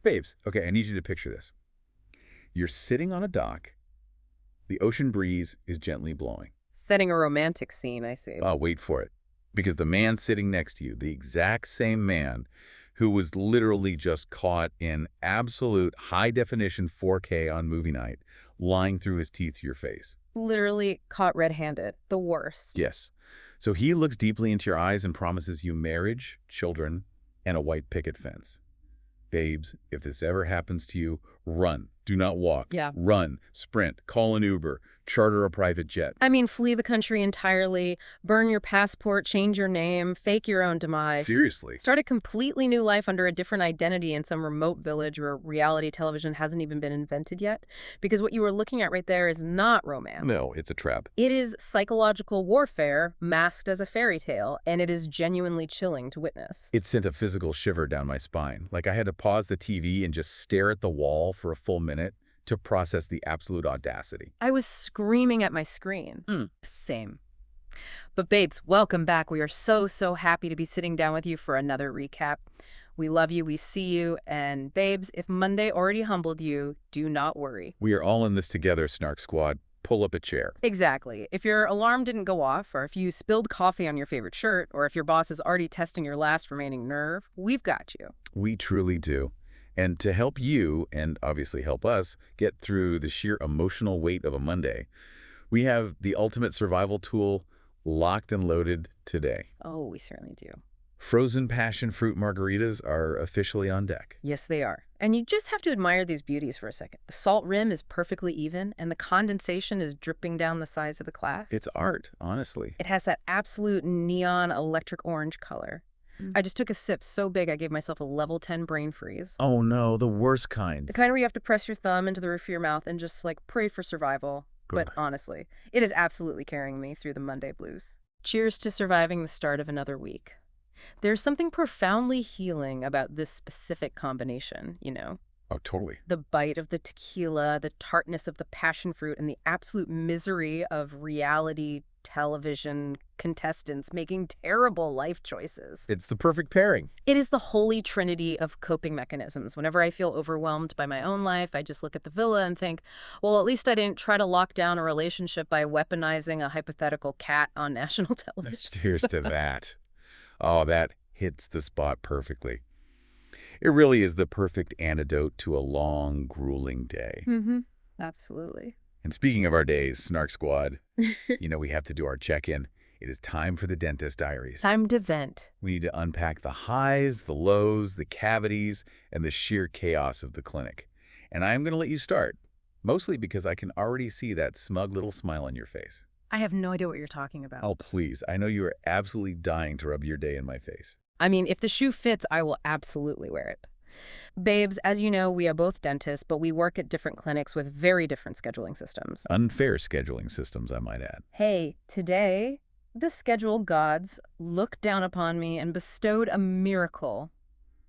Babes, okay, I need you to picture this. You're sitting on a dock. The ocean breeze is gently blowing. Setting a romantic scene, I see. Oh, wait for it. Because the man sitting next to you, the exact same man who was literally just caught in absolute high-definition 4K on movie night, lying through his teeth to your face. Literally caught red-handed. The worst. Yes. So he looks deeply into your eyes and promises you marriage, children, and a white picket fence. Babes, if this ever happens to you, run. Do not walk. Yeah. Run, sprint, call an Uber, charter a private jet. I mean, flee the country entirely, burn your passport, change your name, fake your own demise. Seriously. Start a completely new life under a different identity in some remote village where reality television hasn't even been invented yet. Because what you were looking at right there is not romance. No, it's a trap. It is psychological warfare masked as a fairy tale, and it is genuinely chilling to witness. It sent a physical shiver down my spine. Like I had to pause the TV and just stare at the wall for a full minute to process the absolute audacity. I was screaming at my screen. Same. But babes, welcome back. We are so happy to be sitting down with you for another recap. We love you, we see you, and babes, if Monday already humbled you, do not worry. We are all in this together, Snark Squad. Pull up a chair. Exactly. If your alarm didn't go off, or if you spilled coffee on your favorite shirt, or if your boss is already testing your last remaining nerve, we've got you. We truly do. And to help you, and obviously help us, get through the sheer emotional weight of a Monday, we have the ultimate survival tool locked and loaded today. Oh, we certainly do. Frozen passion fruit margaritas are officially on deck. Yes, they are. And you just have to admire these beauties for a second. The salt rim is perfectly even, and the condensation is dripping down the sides of the glass. It's art, honestly. It has that absolute neon electric orange color. I just took a sip so big I gave myself a level 10 brain freeze. Oh no, the worst kind. The kind where you have to press your thumb into the roof of your mouth and just, like, pray for survival. But honestly, it is absolutely carrying me through the Monday blues. Cheers to surviving the start of another week. There's something profoundly healing about this specific combination, you know? Oh, totally. The bite of the tequila, the tartness of the passion fruit, and the absolute misery of reality television contestants making terrible life choices. It's the perfect pairing. It is the holy trinity of coping mechanisms. Whenever I feel overwhelmed by my own life, I just look at the villa and think, well, at least I didn't try to lock down a relationship by weaponizing a hypothetical cat on national television. Cheers to that. Oh, that hits the spot perfectly. It really is the perfect antidote to a long, grueling day. Absolutely. And speaking of our days, Snark Squad, we have to do our check-in. It is time for the dentist diaries. Time to vent. We need to unpack the highs, the lows, the cavities, and the sheer chaos of the clinic. And I'm going to let you start, mostly because I can already see that smug little smile on your face. I have no idea what you're talking about. Oh, please. I know you are absolutely dying to rub your day in my face. I mean, if the shoe fits, I will absolutely wear it. Babes, as you know, we are both dentists, but we work at different clinics with very different scheduling systems. Unfair scheduling systems, I might add. Hey, today, the schedule gods looked down upon me and bestowed a miracle.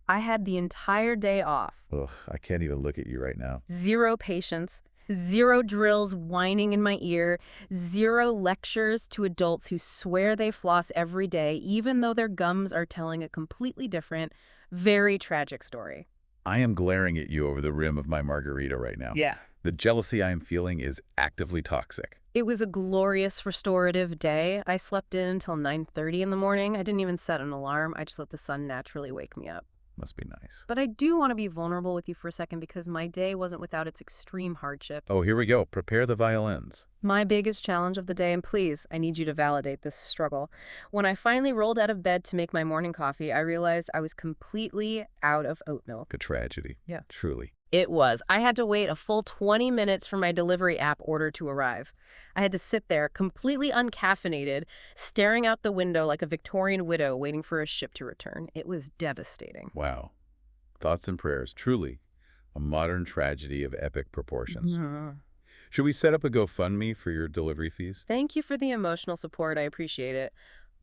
I had the entire day off. Ugh, I can't even look at you right now. 0 patients, 0 drills whining in my ear, 0 lectures to adults who swear they floss every day, even though their gums are telling a completely different, very tragic story. I am glaring at you over the rim of my margarita right now. Yeah. The jealousy I am feeling is actively toxic. It was a glorious restorative day. I slept in until 9:30 in the morning. I didn't even set an alarm. I just let the sun naturally wake me up. Must be nice. But I do want to be vulnerable with you for a second because my day wasn't without its extreme hardship. Oh, here we go. Prepare the violins. My biggest challenge of the day, and please, I need you to validate this struggle. When I finally rolled out of bed to make my morning coffee, I realized I was completely out of oat milk. A tragedy. Yeah. Truly. It was. I had to wait a full 20 minutes for my delivery app order to arrive. I had to sit there, completely uncaffeinated, staring out the window like a Victorian widow waiting for a ship to return. It was devastating. Wow. Thoughts and prayers. Truly a modern tragedy of epic proportions. Should we set up a GoFundMe for your delivery fees? Thank you for the emotional support. I appreciate it.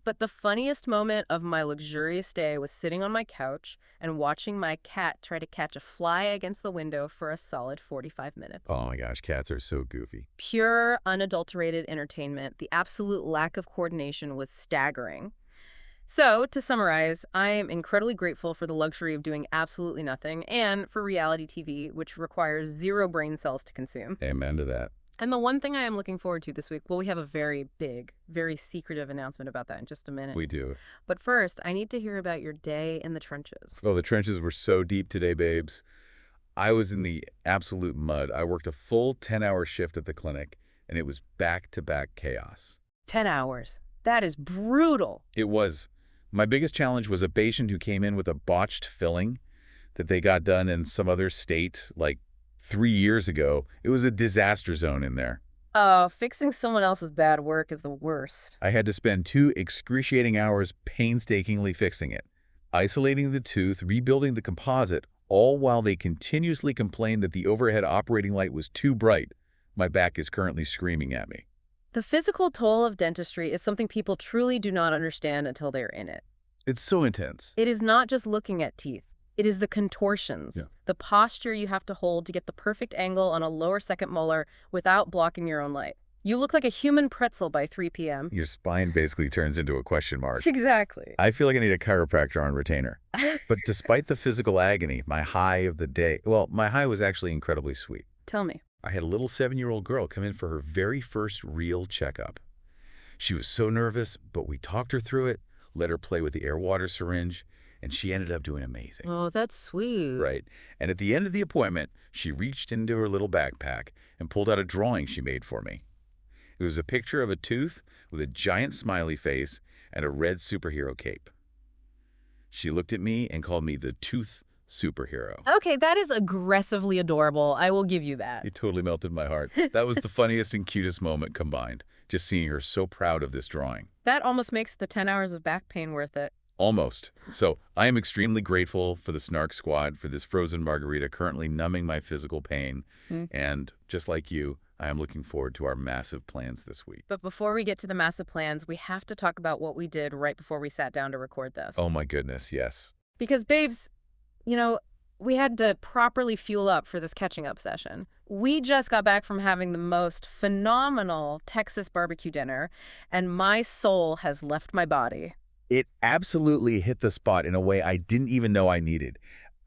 But the funniest moment of my luxurious day was sitting on my couch and watching my cat try to catch a fly against the window for a solid 45 minutes. Oh my gosh, cats are so goofy. Pure, unadulterated entertainment. The absolute lack of coordination was staggering. So, to summarize, I am incredibly grateful for the luxury of doing absolutely nothing and for reality TV, which requires zero brain cells to consume. Amen to that. And the one thing I am looking forward to this week, well, we have a very big, very secretive announcement about that in just a minute. We do. But first, I need to hear about your day in the trenches. Oh, the trenches were so deep today, babes. I was in the absolute mud. I worked a full 10-hour shift at the clinic, and it was back-to-back chaos. 10 hours. That is brutal. It was. My biggest challenge was a patient who came in with a botched filling that they got done in some other state like 3 years ago. It was a disaster zone in there. Oh, fixing someone else's bad work is the worst. I had to spend 2 excruciating hours painstakingly fixing it, isolating the tooth, rebuilding the composite, all while they continuously complained that the overhead operating light was too bright. My back is currently screaming at me. The physical toll of dentistry is something people truly do not understand until they're in it. It's so intense. It is not just looking at teeth. It is the contortions, the posture you have to hold to get the perfect angle on a lower second molar without blocking your own light. You look like a human pretzel by 3 p.m. Your spine basically turns into a question mark. Exactly. I feel like I need a chiropractor on retainer. But despite the physical agony, my high of the day, well, my high was actually incredibly sweet. Tell me. I had a little 7-year-old girl come in for her very first real checkup. She was so nervous, but we talked her through it, let her play with the air-water syringe, and she ended up doing amazing. Oh, that's sweet. Right. And at the end of the appointment, she reached into her little backpack and pulled out a drawing she made for me. It was a picture of a tooth with a giant smiley face and a red superhero cape. She looked at me and called me the tooth superhero. Okay, that is aggressively adorable. I will give you that. It totally melted my heart. That was the funniest and cutest moment combined, just seeing her so proud of this drawing. That almost makes the 10 hours of back pain worth it. Almost. So I am extremely grateful for the Snark Squad, for this frozen margarita currently numbing my physical pain. And just like you, I am looking forward to our massive plans this week. But before we get to the massive plans, we have to talk about what we did right before we sat down to record this. Oh my goodness, yes. Because, babes, you know, we had to properly fuel up for this catching up session. We just got back from having the most phenomenal Texas barbecue dinner, and my soul has left my body. It absolutely hit the spot in a way I didn't even know I needed.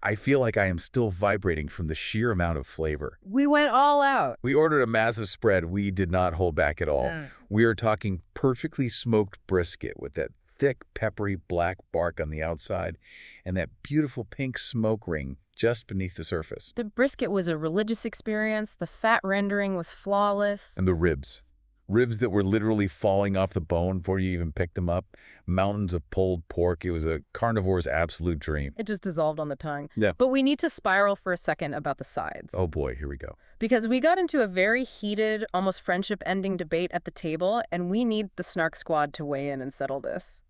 I feel like I am still vibrating from the sheer amount of flavor. We went all out. We ordered a massive spread. We did not hold back at all. We are talking perfectly smoked brisket with that thick, peppery black bark on the outside and that beautiful pink smoke ring just beneath the surface. The brisket was a religious experience. The fat rendering was flawless. And the ribs. Ribs that were literally falling off the bone before you even picked them up. Mountains of pulled pork. It was a carnivore's absolute dream. It just dissolved on the tongue. Yeah. But we need to spiral for a second about the sides. Oh boy, here we go. Because we got into a very heated, almost friendship-ending debate at the table, and we need the Snark Squad to weigh in and settle this.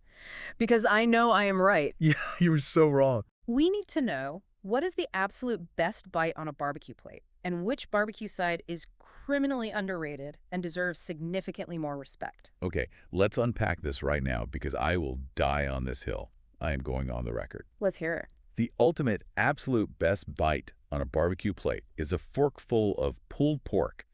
Because I know I am right. Yeah, you were so wrong. We need to know, what is the absolute best bite on a barbecue plate? And which barbecue side is criminally underrated and deserves significantly more respect? Okay, let's unpack this right now because I will die on this hill. I am going on the record. Let's hear it. The ultimate, absolute best bite on a barbecue plate is a forkful of pulled pork,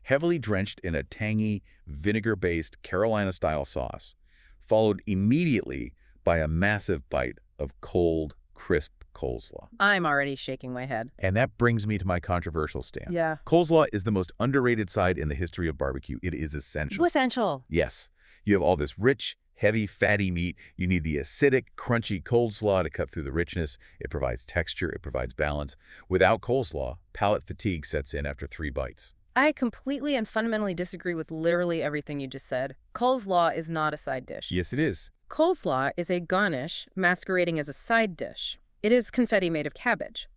heavily drenched in a tangy, vinegar-based Carolina-style sauce, followed immediately by a massive bite of cold, crisp coleslaw. I'm already shaking my head. And that brings me to my controversial stand. Yeah. Coleslaw is the most underrated side in the history of barbecue. It is essential. Essential. Yes. You have all this rich, heavy, fatty meat. You need the acidic, crunchy coleslaw to cut through the richness. It provides texture. It provides balance. Without coleslaw, palate fatigue sets in after 3 bites. I completely and fundamentally disagree with literally everything you just said. Coleslaw is not a side dish. Yes, it is. Coleslaw is a garnish masquerading as a side dish. It is confetti made of cabbage.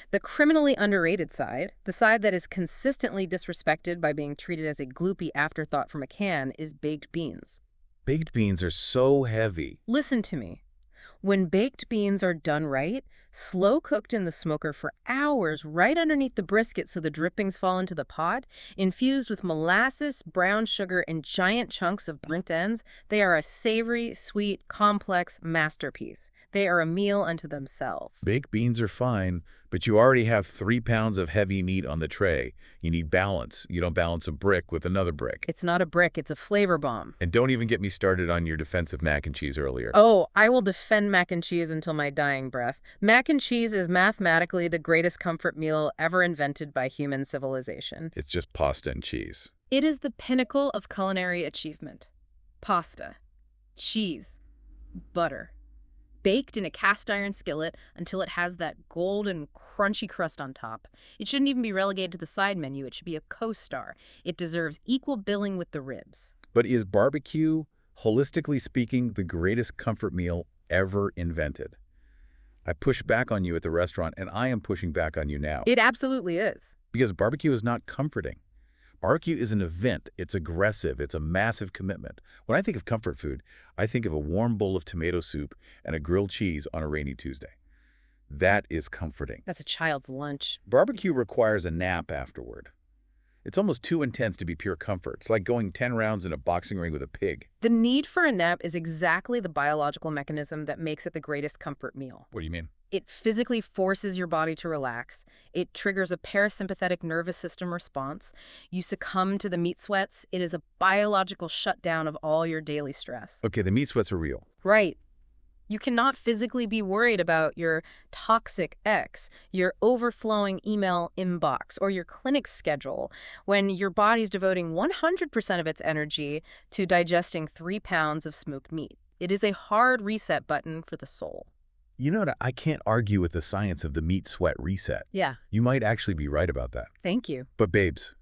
The criminally underrated side, the side that is consistently disrespected by being treated as a gloopy afterthought from a can, is baked beans. Baked beans are so heavy. Listen to me. When baked beans are done right, slow cooked in the smoker for hours right underneath the brisket so the drippings fall into the pot, infused with molasses, brown sugar, and giant chunks of burnt ends. They are a savory, sweet, complex masterpiece. They are a meal unto themselves. Baked beans are fine, but you already have 3 pounds of heavy meat on the tray. You need balance. You don't balance a brick with another brick. It's not a brick, it's a flavor bomb. And don't even get me started on your defense of mac and cheese earlier. Oh, I will defend mac and cheese until my dying breath. Mac and cheese is mathematically the greatest comfort meal ever invented by human civilization. It's just pasta and cheese. It is the pinnacle of culinary achievement. Pasta, cheese, butter, baked in a cast iron skillet until it has that golden, crunchy crust on top. It shouldn't even be relegated to the side menu. It should be a co-star. It deserves equal billing with the ribs. But is barbecue, holistically speaking, the greatest comfort meal ever invented? I pushed back on you at the restaurant, and I am pushing back on you now. It absolutely is. Because barbecue is not comforting. Barbecue is an event. It's aggressive. It's a massive commitment. When I think of comfort food, I think of a warm bowl of tomato soup and a grilled cheese on a rainy Tuesday. That is comforting. That's a child's lunch. Barbecue requires a nap afterward. It's almost too intense to be pure comfort. It's like going 10 rounds in a boxing ring with a pig. The need for a nap is exactly the biological mechanism that makes it the greatest comfort meal. What do you mean? It physically forces your body to relax. It triggers a parasympathetic nervous system response. You succumb to the meat sweats. It is a biological shutdown of all your daily stress. Okay, the meat sweats are real. Right. You cannot physically be worried about your toxic ex, your overflowing email inbox, or your clinic schedule when your body's devoting 100% of its energy to digesting 3 pounds of smoked meat. It is a hard reset button for the soul. You know what? I can't argue with the science of the meat sweat reset. Yeah. You might actually be right about that. Thank you. But babes,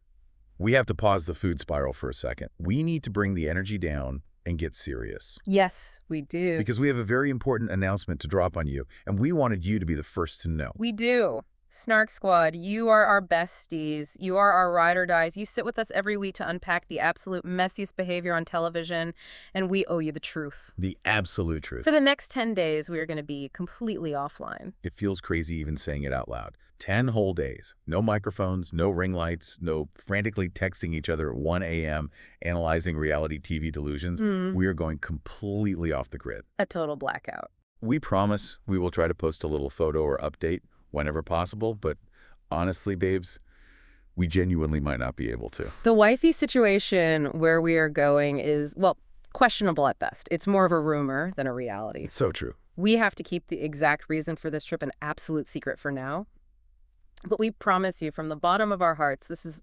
we have to pause the food spiral for a second. We need to bring the energy down and get serious. Yes, we do. Because we have a very important announcement to drop on you, and we wanted you to be the first to know. We do. Snark Squad, you are our besties. You are our ride or dies. You sit with us every week to unpack the absolute messiest behavior on television, and we owe you the truth. The absolute truth. For the next 10 days, we are going to be completely offline. It feels crazy even saying it out loud. 10 whole days. No microphones, no ring lights, no frantically texting each other at 1 a.m., analyzing reality TV delusions. We are going completely off the grid. A total blackout. We promise we will try to post a little photo or update whenever possible, but honestly, babes, we genuinely might not be able to. The wifey situation where we are going is, well, questionable at best. It's more of a rumor than a reality. It's so true. We have to keep the exact reason for this trip an absolute secret for now. But we promise you from the bottom of our hearts, this is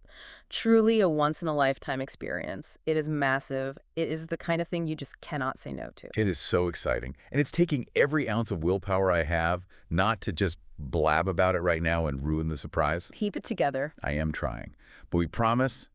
truly a once-in-a-lifetime experience. It is massive. It is the kind of thing you just cannot say no to. It is so exciting. And it's taking every ounce of willpower I have not to just blab about it right now and ruin the surprise. Keep it together. I am trying. But we promise,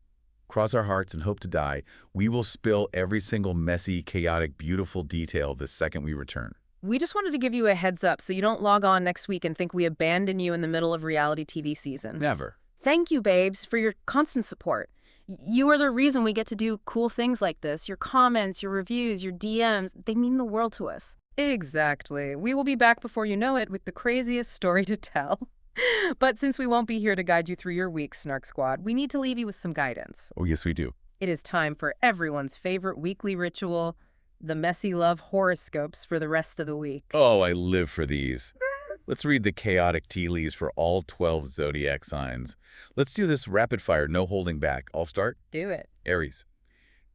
cross our hearts and hope to die, we will spill every single messy, chaotic, beautiful detail the second we return. We just wanted to give you a heads up so you don't log on next week and think we abandon you in the middle of reality TV season. Never. Thank you, babes, for your constant support. You are the reason we get to do cool things like this. Your comments, your reviews, your DMs, they mean the world to us. Exactly. We will be back before you know it with the craziest story to tell. But since we won't be here to guide you through your week, Snark Squad, we need to leave you with some guidance. Oh, yes, we do. It is time for everyone's favorite weekly ritual, the messy love horoscopes for the rest of the week. Oh, I live for these. Let's read the chaotic tea leaves for all 12 zodiac signs. Let's do this rapid fire, no holding back. I'll start. Do it. Aries.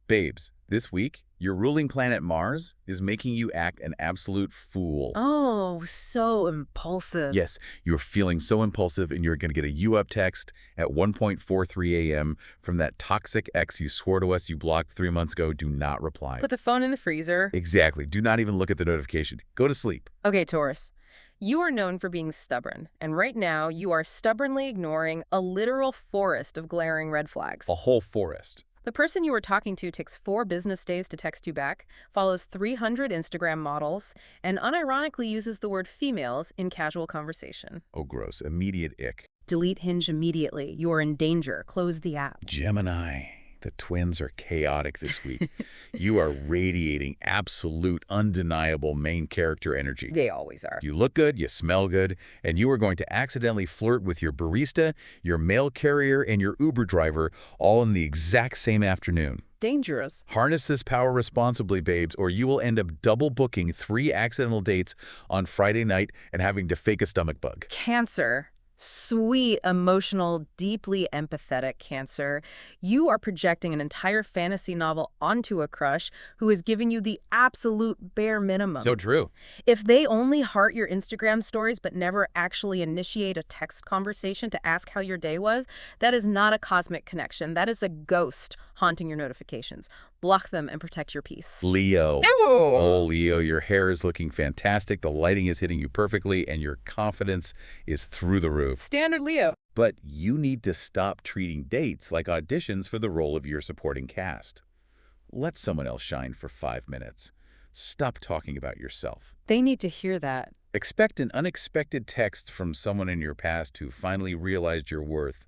Babes, this week, your ruling planet Mars is making you act an absolute fool. Oh, so impulsive. Yes, you're feeling so impulsive and you're going to get a you-up text at 1:43 a.m. from that toxic ex you swore to us you blocked 3 months ago. Do not reply. Put the phone in the freezer. Exactly. Do not even look at the notification. Go to sleep. Okay, Taurus. You are known for being stubborn, and right now you are stubbornly ignoring a literal forest of glaring red flags. A whole forest. The person you are talking to takes 4 business days to text you back, follows 300 Instagram models, and unironically uses the word females in casual conversation. Oh, gross. Immediate ick. Delete Hinge immediately. You are in danger. Close the app. Gemini. The twins are chaotic this week. You are radiating absolute, undeniable main character energy. They always are. You look good, you smell good, and you are going to accidentally flirt with your barista, your mail carrier, and your Uber driver all in the exact same afternoon. Dangerous. Harness this power responsibly, babes, or you will end up double booking 3 accidental dates on Friday night and having to fake a stomach bug. Cancer. Sweet, emotional, deeply empathetic Cancer. You are projecting an entire fantasy novel onto a crush who is giving you the absolute bare minimum. So true. If they only heart your Instagram stories but never actually initiate a text conversation to ask how your day was, that is not a cosmic connection. That is a ghost haunting your notifications. Block them and protect your peace. Leo. Ew. Oh, Leo, your hair is looking fantastic, the lighting is hitting you perfectly, and your confidence is through the roof. Standard Leo. But you need to stop treating dates like auditions for the role of your supporting cast. Let someone else shine for 5 minutes. Stop talking about yourself. They need to hear that. Expect an unexpected text from someone in your past who finally realized your worth,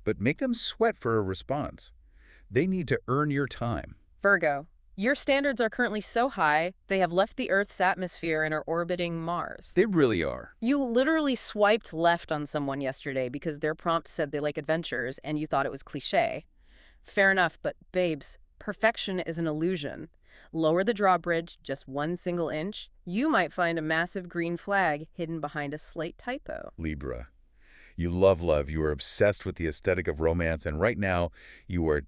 but make them sweat for a response. They need to earn your time. Virgo. Your standards are currently so high, they have left the Earth's atmosphere and are orbiting Mars. They really are. You literally swiped left on someone yesterday because their prompt said they like adventures and you thought it was cliché. Fair enough, but babes, perfection is an illusion. Lower the drawbridge just 1 single inch, you might find a massive green flag hidden behind a slight typo. Libra. You love love. You are obsessed with the aesthetic of romance, and right now you are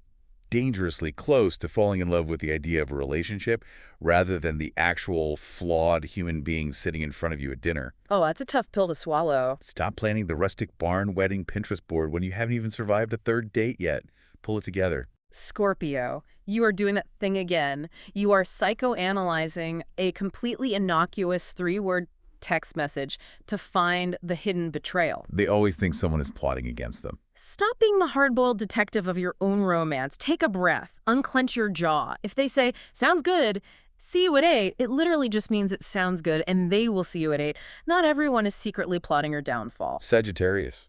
dangerously close to falling in love with the idea of a relationship rather than the actual flawed human being sitting in front of you at dinner. Oh, that's a tough pill to swallow. Stop planning the rustic barn wedding Pinterest board when you haven't even survived a 3rd date yet. Pull it together. Scorpio, you are doing that thing again. You are psychoanalyzing a completely innocuous 3-word text message to find the hidden betrayal. They always think someone is plotting against them. Stop being the hard-boiled detective of your own romance. Take a breath. Unclench your jaw. If they say, sounds good, see you at 8, it literally just means it sounds good and they will see you at 8. Not everyone is secretly plotting your downfall. Sagittarius.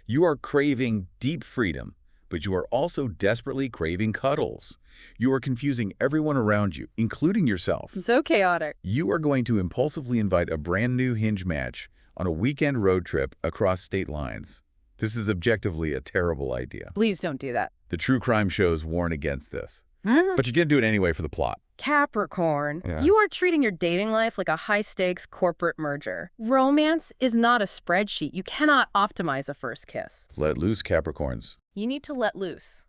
You are craving deep freedom, but you are also desperately craving cuddles. You are confusing everyone around you, including yourself. So chaotic. You are going to impulsively invite a brand new Hinge match on a weekend road trip across state lines. This is objectively a terrible idea. Please don't do that. The true crime shows warn against this. But you're going to do it anyway for the plot. Capricorn, Yeah. You are treating your dating life like a high-stakes corporate merger. Romance is not a spreadsheet. You cannot optimize a first kiss. Let loose, Capricorns. You need to let loose.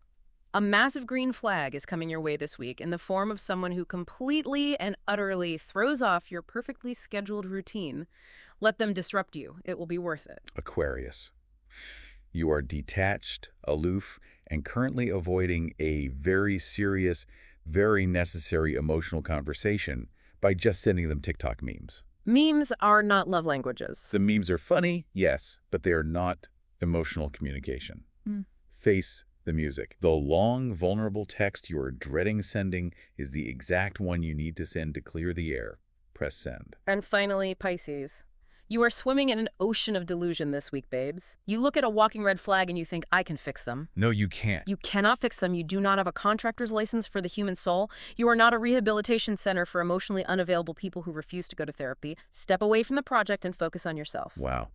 A massive green flag is coming your way this week in the form of someone who completely and utterly throws off your perfectly scheduled routine. Let them disrupt you. It will be worth it. Aquarius. You are detached, aloof, and currently avoiding a very serious, very necessary emotional conversation by just sending them TikTok memes. Memes are not love languages. The memes are funny, yes, but they are not emotional communication. Face the music. The long, vulnerable text you are dreading sending is the exact one you need to send to clear the air. Press send. And finally, Pisces. You are swimming in an ocean of delusion this week, babes. You look at a walking red flag and you think, I can fix them. No, you can't. You cannot fix them. You do not have a contractor's license for the human soul. You are not a rehabilitation center for emotionally unavailable people who refuse to go to therapy. Step away from the project and focus on yourself. Wow.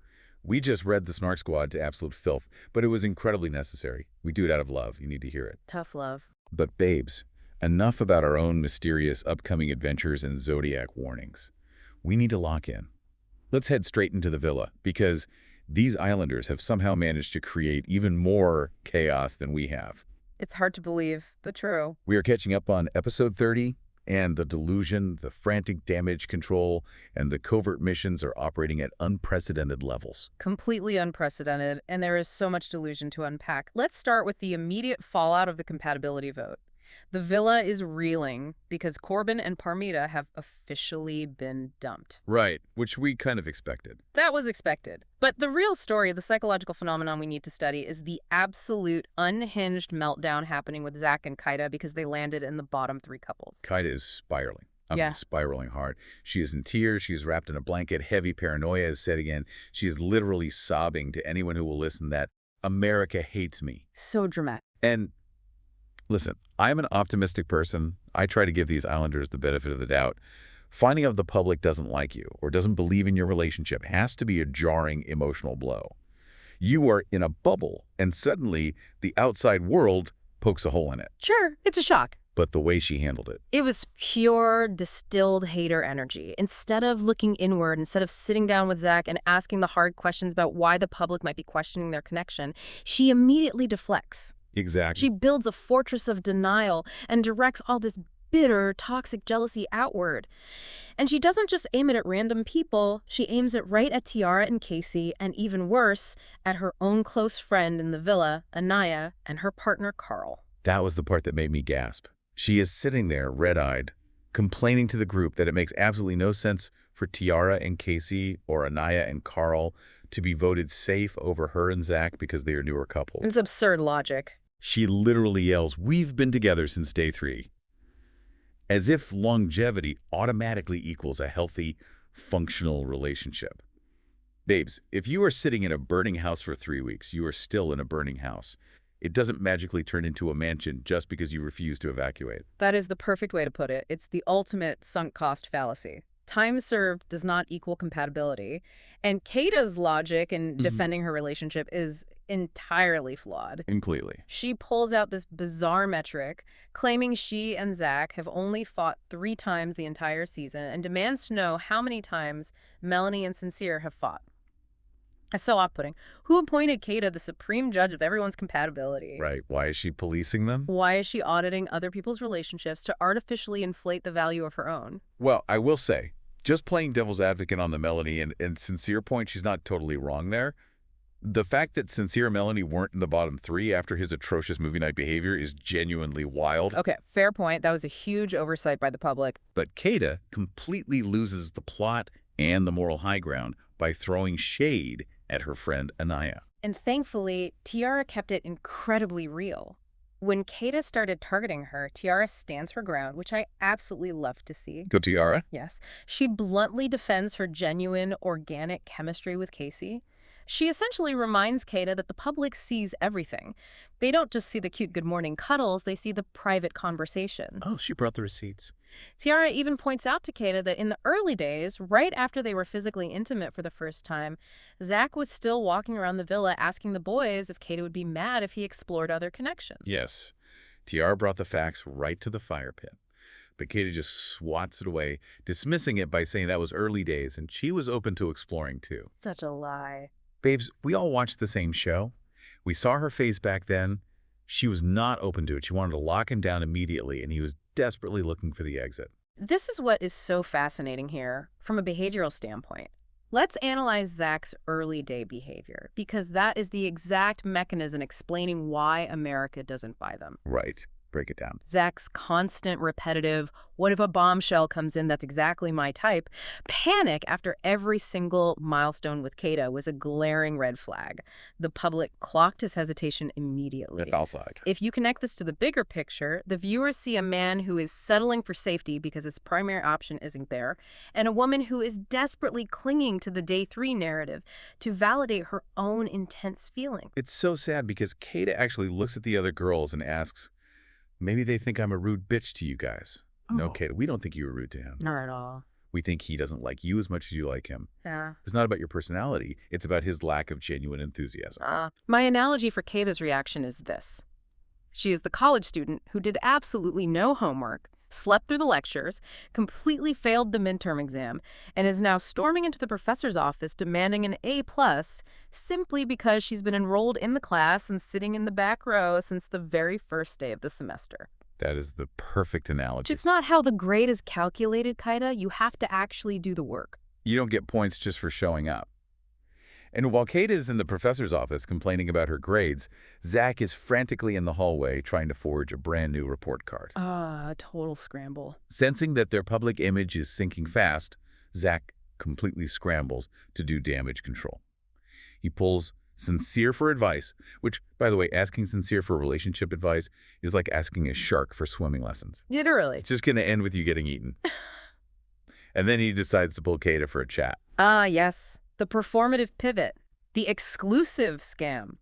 We just read the Snark Squad to absolute filth, but it was incredibly necessary. We do it out of love. You need to hear it. Tough love. But babes, enough about our own mysterious upcoming adventures and zodiac warnings. We need to lock in. Let's head straight into the villa, because these islanders have somehow managed to create even more chaos than we have. It's hard to believe, but true. We are catching up on episode 30, and the delusion, the frantic damage control, and the covert missions are operating at unprecedented levels. Completely unprecedented, and there is so much delusion to unpack. Let's start with the immediate fallout of the compatibility vote. The villa is reeling because Corbin and Parmita have officially been dumped. Right, which we kind of expected. That was expected. But the real story, the psychological phenomenon we need to study, is the absolute unhinged meltdown happening with Zach and Kayda because they landed in the bottom 3 couples. Kayda is spiraling. Yeah. Spiraling hard. She is in tears. She is wrapped in a blanket. Heavy paranoia is setting in. She is literally sobbing to anyone who will listen that America hates me. So dramatic. And Listen, I'm an optimistic person. I try to give these islanders the benefit of the doubt. Finding out the public doesn't like you or doesn't believe in your relationship has to be a jarring emotional blow. You are in a bubble, and suddenly the outside world pokes a hole in it. Sure, it's a shock. But the way she handled it. It was pure, distilled hater energy. Instead of looking inward, instead of sitting down with Zach and asking the hard questions about why the public might be questioning their connection, she immediately deflects. Exactly. She builds a fortress of denial and directs all this bitter, toxic jealousy outward. And she doesn't just aim it at random people. She aims it right at Tiara and Casey, and even worse, at her own close friend in the villa, Anaya, and her partner, Carl. That was the part that made me gasp. She is sitting there, red-eyed, complaining to the group that it makes absolutely no sense for Tiara and Casey or Anaya and Carl to be voted safe over her and Zach because they are newer couples. It's absurd logic. She literally yells, "We've been together since day 3." As if longevity automatically equals a healthy, functional relationship. Babes, if you are sitting in a burning house for 3 weeks, you are still in a burning house. It doesn't magically turn into a mansion just because you refuse to evacuate. That is the perfect way to put it. It's the ultimate sunk cost fallacy. Time served does not equal compatibility. And Kayda's logic in defending her relationship is entirely flawed. Completely. She pulls out this bizarre metric, claiming she and Zach have only fought 3 times the entire season, and demands to know how many times Melanie and Sincere have fought. That's so off-putting. Who appointed Kayda the supreme judge of everyone's compatibility? Right. Why is she policing them? Why is she auditing other people's relationships to artificially inflate the value of her own? Well, I will say, just playing devil's advocate on the Melanie and Sincere point, she's not totally wrong there. The fact that Sincere and Melanie weren't in the bottom 3 after his atrocious movie night behavior is genuinely wild. Okay, fair point. That was a huge oversight by the public. But Kayda completely loses the plot and the moral high ground by throwing shade at her friend Anaya. And thankfully, Tiara kept it incredibly real. When Kayda started targeting her, Tiara stands her ground, which I absolutely love to see. Go Tiara. Yes. She bluntly defends her genuine, organic chemistry with Casey. She essentially reminds Kayda that the public sees everything. They don't just see the cute good morning cuddles, they see the private conversations. Oh, she brought the receipts. Tiara even points out to Kayda that in the early days, right after they were physically intimate for the first time, Zach was still walking around the villa asking the boys if Kayda would be mad if he explored other connections. Yes. Tiara brought the facts right to the fire pit. But Kayda just swats it away, dismissing it by saying that was early days and she was open to exploring too. Such a lie. Babes, we all watched the same show. We saw her face back then. She was not open to it. She wanted to lock him down immediately, and he was desperately looking for the exit. This is what is so fascinating here from a behavioral standpoint. Let's analyze Zach's early day behavior, because that is the exact mechanism explaining why America doesn't buy them. Right. Break it down. Zach's constant, repetitive, what if a bombshell comes in that's exactly my type, panic after every single milestone with Kayda was a glaring red flag. The public clocked his hesitation immediately. If you connect this to the bigger picture, the viewers see a man who is settling for safety because his primary option isn't there, and a woman who is desperately clinging to the day 3 narrative to validate her own intense feelings. It's so sad because Kayda actually looks at the other girls and asks, maybe they think I'm a rude bitch to you guys. Oh. No, Kayda, we don't think you were rude to him. Not at all. We think he doesn't like you as much as you like him. Yeah. It's not about your personality. It's about his lack of genuine enthusiasm. My analogy for Kayda's reaction is this. She is the college student who did absolutely no homework, slept through the lectures, completely failed the midterm exam, and is now storming into the professor's office demanding an A+ simply because she's been enrolled in the class and sitting in the back row since the very first day of the semester. That is the perfect analogy. It's not how the grade is calculated, Kayda. You have to actually do the work. You don't get points just for showing up. And while Kayda is in the professor's office complaining about her grades, Zach is frantically in the hallway trying to forge a brand new report card. A total scramble. Sensing that their public image is sinking fast, Zach completely scrambles to do damage control. He pulls Sincere for advice, which, by the way, asking Sincere for relationship advice is like asking a shark for swimming lessons. Literally. It's just going to end with you getting eaten. And then he decides to pull Kayda for a chat. Yes. The performative pivot. The exclusive scam.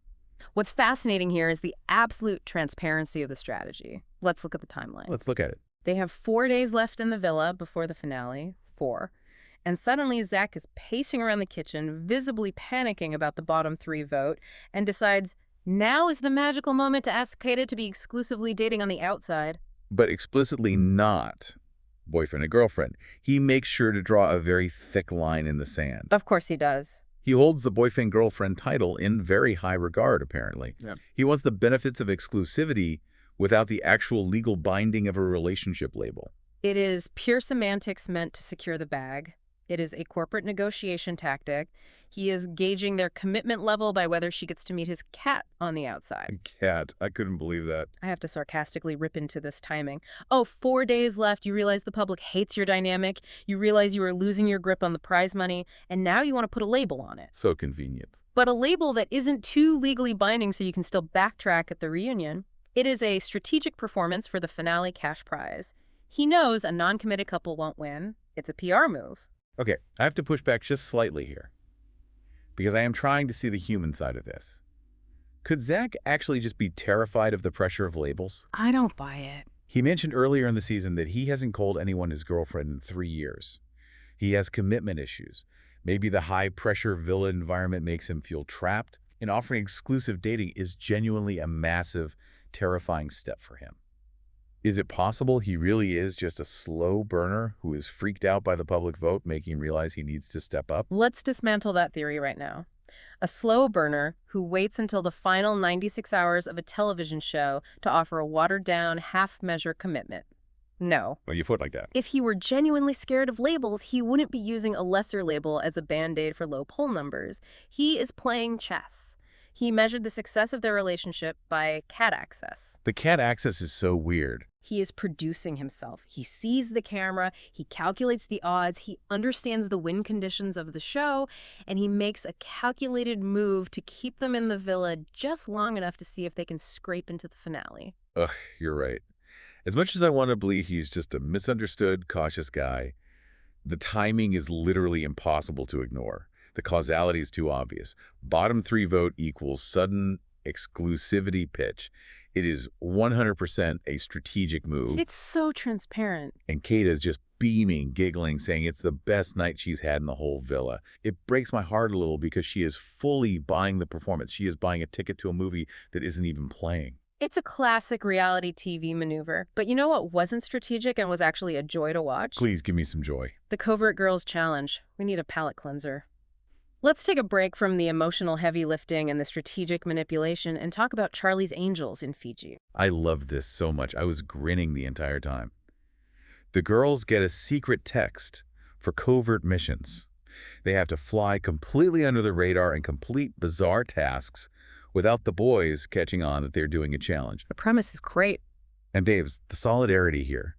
What's fascinating here is the absolute transparency of the strategy. Let's look at the timeline. Let's look at it. They have 4 days left in the villa before the finale. 4. And suddenly Zach is pacing around the kitchen, visibly panicking about the bottom 3 vote, and decides now is the magical moment to ask Kayda to be exclusively dating on the outside. But explicitly not boyfriend and girlfriend. He makes sure to draw a very thick line in the sand. Of course he does. He holds the boyfriend-girlfriend title in very high regard, apparently. Yeah. He wants the benefits of exclusivity without the actual legal binding of a relationship label. It is pure semantics meant to secure the bag. It is a corporate negotiation tactic. He is gauging their commitment level by whether she gets to meet his cat on the outside. Cat, I couldn't believe that. I have to sarcastically rip into this timing. Oh, 4 days left. You realize the public hates your dynamic. You realize you are losing your grip on the prize money, and now you want to put a label on it. So convenient. But a label that isn't too legally binding so you can still backtrack at the reunion. It is a strategic performance for the finale cash prize. He knows a non-committed couple won't win. It's a PR move. Okay, I have to push back just slightly here, because I am trying to see the human side of this. Could Zach actually just be terrified of the pressure of labels? I don't buy it. He mentioned earlier in the season that he hasn't called anyone his girlfriend in 3 years. He has commitment issues. Maybe the high-pressure villa environment makes him feel trapped, and offering exclusive dating is genuinely a massive, terrifying step for him. Is it possible he really is just a slow burner who is freaked out by the public vote, making him realize he needs to step up? Let's dismantle that theory right now. A slow burner who waits until the final 96 hours of a television show to offer a watered-down, half-measure commitment. No. Well, you put it like that. If he were genuinely scared of labels, he wouldn't be using a lesser label as a band-aid for low poll numbers. He is playing chess. He measured the success of their relationship by cat access. The cat access is so weird. He is producing himself. He sees the camera, he calculates the odds, he understands the win conditions of the show, and he makes a calculated move to keep them in the villa just long enough to see if they can scrape into the finale. Ugh, you're right. As much as I want to believe he's just a misunderstood, cautious guy, the timing is literally impossible to ignore. The causality is too obvious. Bottom 3 vote equals sudden exclusivity pitch. It is 100% a strategic move. It's so transparent. And Kayda is just beaming, giggling, saying it's the best night she's had in the whole villa. It breaks my heart a little because she is fully buying the performance. She is buying a ticket to a movie that isn't even playing. It's a classic reality TV maneuver. But you know what wasn't strategic and was actually a joy to watch? Please give me some joy. The Covert Girls Challenge. We need a palate cleanser. Let's take a break from the emotional heavy lifting and the strategic manipulation and talk about Charlie's Angels in Fiji. I loved this so much. I was grinning the entire time. The girls get a secret text for covert missions. They have to fly completely under the radar and complete bizarre tasks without the boys catching on that they're doing a challenge. The premise is great. And Dave's, the solidarity here.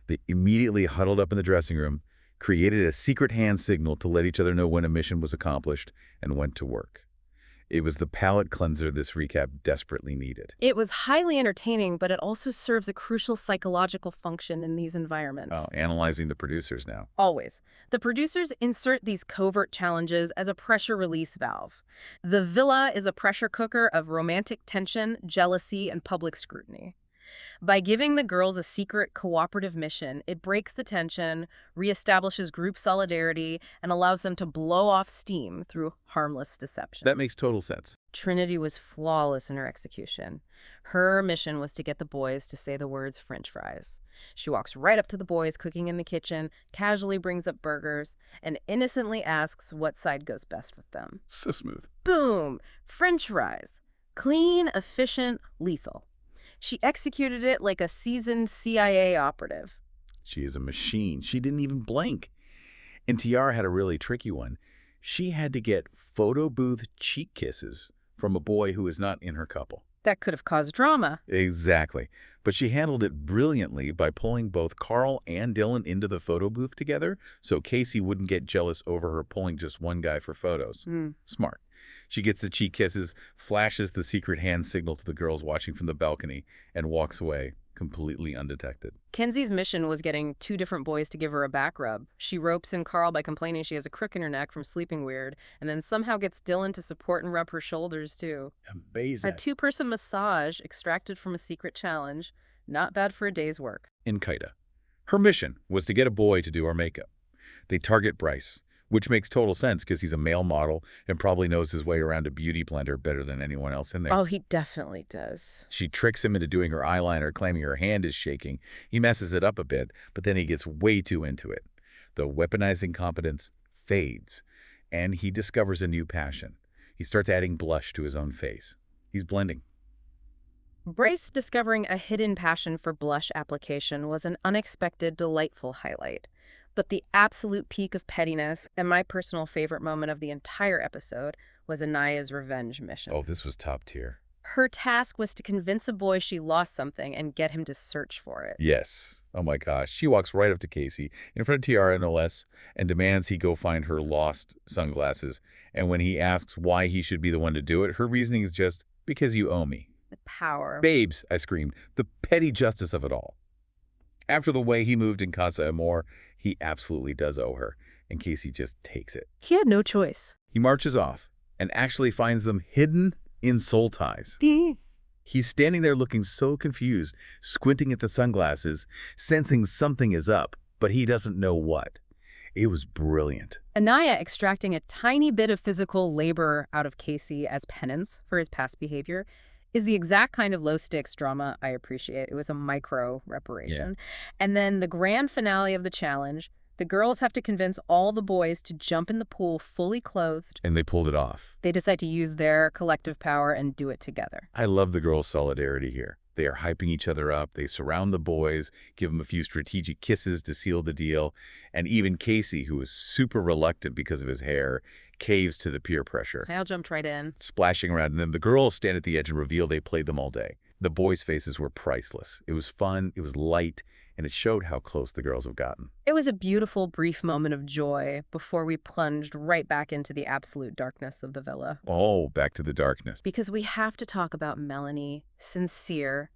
They immediately huddled up in the dressing room, created a secret hand signal to let each other know when a mission was accomplished, and went to work. It was the palate cleanser this recap desperately needed. It was highly entertaining, but it also serves a crucial psychological function in these environments. Oh, analyzing the producers now. Always. The producers insert these covert challenges as a pressure release valve. The villa is a pressure cooker of romantic tension, jealousy, and public scrutiny. By giving the girls a secret cooperative mission, it breaks the tension, reestablishes group solidarity, and allows them to blow off steam through harmless deception. That makes total sense. Trinity was flawless in her execution. Her mission was to get the boys to say the words French fries. She walks right up to the boys cooking in the kitchen, casually brings up burgers, and innocently asks what side goes best with them. So smooth. Boom! French fries. Clean, efficient, lethal. She executed it like a seasoned CIA operative. She is a machine. She didn't even blink. And Tiara had a really tricky one. She had to get photo booth cheek kisses from a boy who is not in her couple. That could have caused drama. Exactly. But she handled it brilliantly by pulling both Carl and Dylan into the photo booth together so Casey wouldn't get jealous over her pulling just one guy for photos. Smart. She gets the cheek kisses, flashes the secret hand signal to the girls watching from the balcony, and walks away, completely undetected. Kenzie's mission was getting 2 different boys to give her a back rub. She ropes in Carl by complaining she has a crook in her neck from sleeping weird, and then somehow gets Dylan to support and rub her shoulders, too. Amazing. A 2-person massage extracted from a secret challenge. Not bad for a day's work. In Kayda. Her mission was to get a boy to do our makeup. They target Bryce, which makes total sense because he's a male model and probably knows his way around a beauty blender better than anyone else in there. Oh, he definitely does. She tricks him into doing her eyeliner, claiming her hand is shaking. He messes it up a bit, but then he gets way too into it. The weaponizing competence fades, and he discovers a new passion. He starts adding blush to his own face. He's blending. Bryce discovering a hidden passion for blush application was an unexpected, delightful highlight. But the absolute peak of pettiness, and my personal favorite moment of the entire episode, was Anaya's revenge mission. Oh, this was top tier. Her task was to convince a boy she lost something and get him to search for it. Yes. Oh my gosh. She walks right up to Casey, in front of Tiara no less, and demands he go find her lost sunglasses. And when he asks why he should be the one to do it, her reasoning is just, because you owe me. The power. Babes, I screamed, the petty justice of it all. After the way he moved in Casa Amor, he absolutely does owe her, and Casey just takes it. He had no choice. He marches off and actually finds them hidden in soul ties. He's standing there looking so confused, squinting at the sunglasses, sensing something is up, but he doesn't know what. It was brilliant. Anaya extracting a tiny bit of physical labor out of Casey as penance for his past behavior is the exact kind of low-stakes drama I appreciate. It was a micro reparation. Yeah. And then the grand finale of the challenge, the girls have to convince all the boys to jump in the pool fully clothed. And they pulled it off. They decide to use their collective power and do it together. I love the girls' solidarity here. They are hyping each other up. They surround the boys, give them a few strategic kisses to seal the deal. And even Casey, who is super reluctant because of his hair, caves to the peer pressure. Kyle jumped right in. Splashing around, and then the girls stand at the edge and reveal they played them all day. The boys' faces were priceless. It was fun, it was light, and it showed how close the girls have gotten. It was a beautiful, brief moment of joy before we plunged right back into the absolute darkness of the villa. Oh, back to the darkness. Because we have to talk about Melanie, Sincere,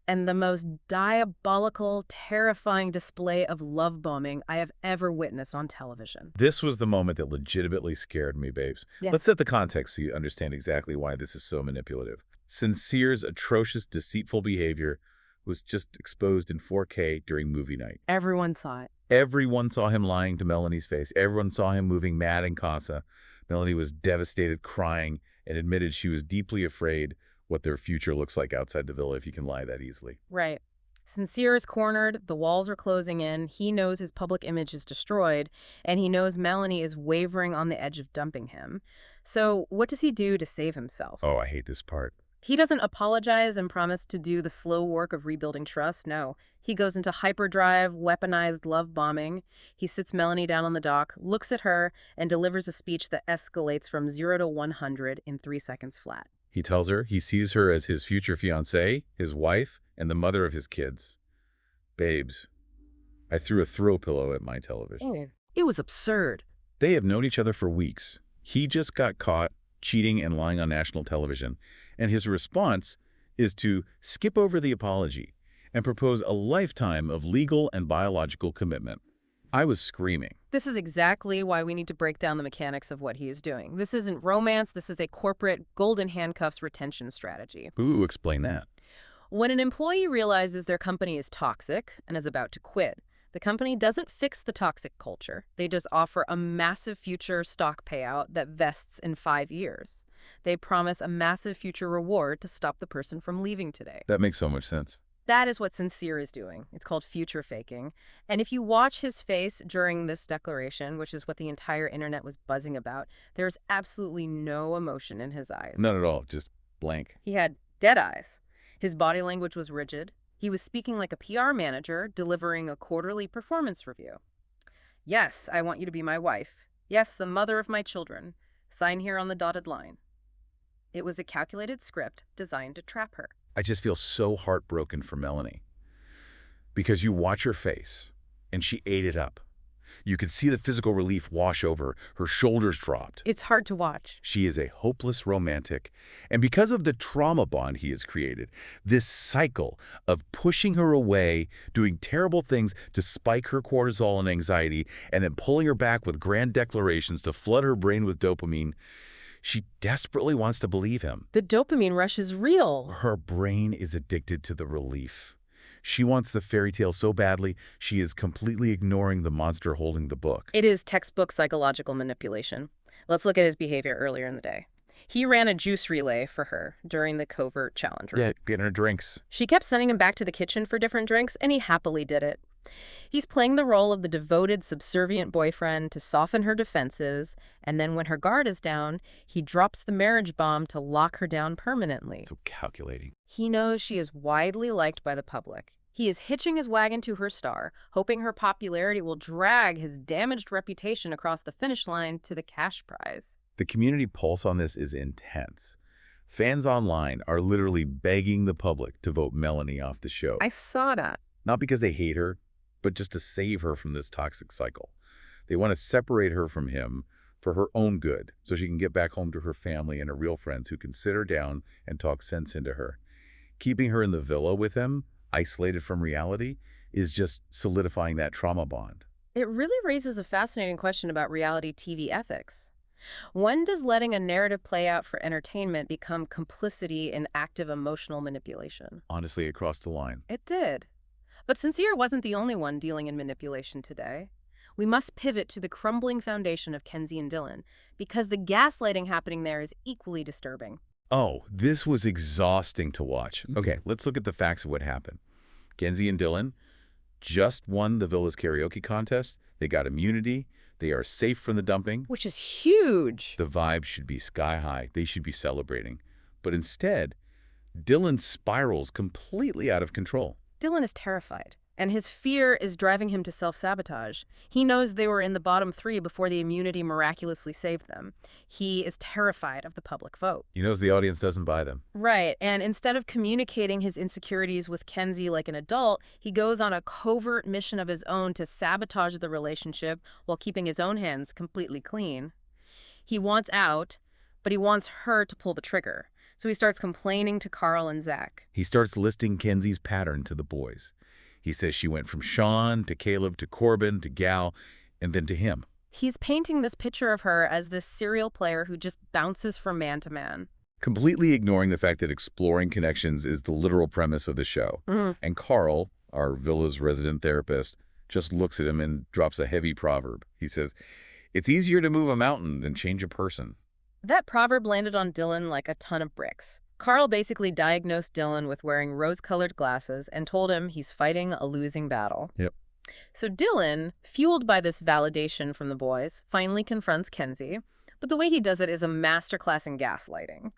and the most diabolical, terrifying display of love bombing I have ever witnessed on television. This was the moment that legitimately scared me, babes. Yeah. Let's set the context so you understand exactly why this is so manipulative. Sincere's atrocious, deceitful behavior was just exposed in 4K during movie night. Everyone saw it. Everyone saw him lying to Melanie's face. Everyone saw him moving mad in Casa. Melanie was devastated, crying, and admitted she was deeply afraid what their future looks like outside the villa if you can lie that easily. Right. Sincere is cornered, the walls are closing in, he knows his public image is destroyed, and he knows Melanie is wavering on the edge of dumping him. So what does he do to save himself? Oh, I hate this part. He doesn't apologize and promise to do the slow work of rebuilding trust, no. He goes into hyperdrive, weaponized love bombing. He sits Melanie down on the dock, looks at her, and delivers a speech that escalates from 0 to 100 in 3 seconds flat. He tells her he sees her as his future fiancée, his wife, and the mother of his kids. Babes, I threw a throw pillow at my television. It was absurd. They have known each other for weeks. He just got caught cheating and lying on national television, and his response is to skip over the apology and propose a lifetime of legal and biological commitment. I was screaming. This is exactly why we need to break down the mechanics of what he is doing. This isn't romance. This is a corporate golden handcuffs retention strategy. Ooh, explain that. When an employee realizes their company is toxic and is about to quit, the company doesn't fix the toxic culture. They just offer a massive future stock payout that vests in 5 years. They promise a massive future reward to stop the person from leaving today. That makes so much sense. That is what Sincere is doing. It's called future faking. And if you watch his face during this declaration, which is what the entire internet was buzzing about, there's absolutely no emotion in his eyes. None at all, just blank. He had dead eyes. His body language was rigid. He was speaking like a PR manager delivering a quarterly performance review. Yes, I want you to be my wife. Yes, the mother of my children. Sign here on the dotted line. It was a calculated script designed to trap her. I just feel so heartbroken for Melanie. Because you watch her face, and she ate it up. You could see the physical relief wash over. Her shoulders dropped. It's hard to watch. She is a hopeless romantic. And because of the trauma bond he has created, this cycle of pushing her away, doing terrible things to spike her cortisol and anxiety, and then pulling her back with grand declarations to flood her brain with dopamine, she desperately wants to believe him. The dopamine rush is real. Her brain is addicted to the relief. She wants the fairy tale so badly, she is completely ignoring the monster holding the book. It is textbook psychological manipulation. Let's look at his behavior earlier in the day. He ran a juice relay for her during the covert challenge room. Yeah, getting her drinks. She kept sending him back to the kitchen for different drinks, and he happily did it. He's playing the role of the devoted, subservient boyfriend to soften her defenses, and then when her guard is down, he drops the marriage bomb to lock her down permanently. So calculating. He knows she is widely liked by the public. He is hitching his wagon to her star, hoping her popularity will drag his damaged reputation across the finish line to the cash prize. The community pulse on this is intense. Fans online are literally begging the public to vote Melanie off the show. I saw that. Not because they hate her, but just to save her from this toxic cycle. They want to separate her from him for her own good, so she can get back home to her family and her real friends who can sit her down and talk sense into her. Keeping her in the villa with him, isolated from reality, is just solidifying that trauma bond. It really raises a fascinating question about reality TV ethics. When does letting a narrative play out for entertainment become complicity in active emotional manipulation? Honestly, it crossed the line. It did. But Sincere wasn't the only one dealing in manipulation today. We must pivot to the crumbling foundation of Kenzie and Dylan, because the gaslighting happening there is equally disturbing. Oh, this was exhausting to watch. Okay, let's look at the facts of what happened. Kenzie and Dylan just won the Villa's karaoke contest. They got immunity. They are safe from the dumping. Which is huge. The vibe should be sky high. They should be celebrating. But instead, Dylan spirals completely out of control. Dylan is terrified, and his fear is driving him to self-sabotage. He knows they were in the bottom 3 before the immunity miraculously saved them. He is terrified of the public vote. He knows the audience doesn't buy them. Right, and instead of communicating his insecurities with Kenzie like an adult, he goes on a covert mission of his own to sabotage the relationship while keeping his own hands completely clean. He wants out, but he wants her to pull the trigger. So he starts complaining to Carl and Zach. He starts listing Kenzie's pattern to the boys. He says she went from Sean to Caleb to Corbin to Gal and then to him. He's painting this picture of her as this serial player who just bounces from man to man. Completely ignoring the fact that exploring connections is the literal premise of the show. And Carl, our Villa's resident therapist, just looks at him and drops a heavy proverb. He says, "It's easier to move a mountain than change a person." That proverb landed on Dylan like a ton of bricks. Carl basically diagnosed Dylan with wearing rose-colored glasses and told him he's fighting a losing battle. Yep. So Dylan, fueled by this validation from the boys, finally confronts Kenzie, but the way he does it is a masterclass in gaslighting.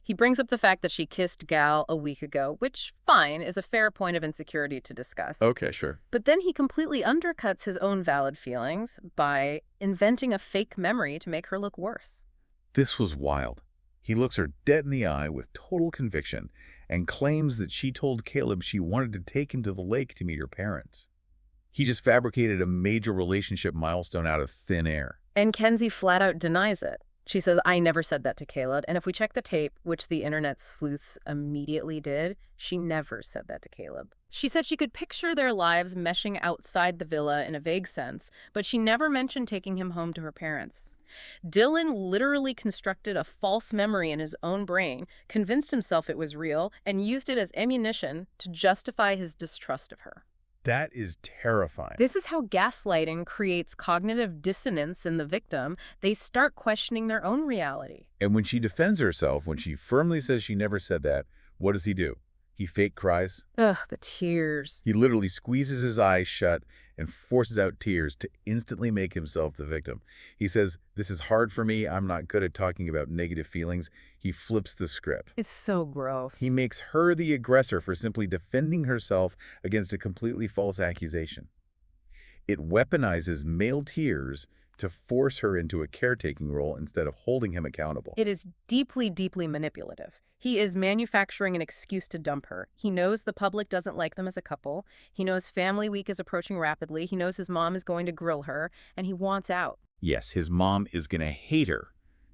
He brings up the fact that she kissed Gal a week ago, which, fine, is a fair point of insecurity to discuss. Okay, sure. But then he completely undercuts his own valid feelings by inventing a fake memory to make her look worse. This was wild. He looks her dead in the eye with total conviction and claims that she told Caleb she wanted to take him to the lake to meet her parents. He just fabricated a major relationship milestone out of thin air. And Kenzie flat out denies it. She says, "I never said that to Caleb." And if we check the tape, which the internet sleuths immediately did, she never said that to Caleb. She said she could picture their lives meshing outside the villa in a vague sense, but she never mentioned taking him home to her parents. Dylan literally constructed a false memory in his own brain, convinced himself it was real, and used it as ammunition to justify his distrust of her. That is terrifying. This is how gaslighting creates cognitive dissonance in the victim. They start questioning their own reality. And when she defends herself, when she firmly says she never said that, what does he do? He fake cries. Ugh, the tears. He literally squeezes his eyes shut and forces out tears to instantly make himself the victim. He says, "This is hard for me. I'm not good at talking about negative feelings." He flips the script. It's so gross. He makes her the aggressor for simply defending herself against a completely false accusation. It weaponizes male tears to force her into a caretaking role instead of holding him accountable. It is deeply, deeply manipulative. He is manufacturing an excuse to dump her. He knows the public doesn't like them as a couple. He knows Family Week is approaching rapidly. He knows his mom is going to grill her, and he wants out. Yes, his mom is going to hate her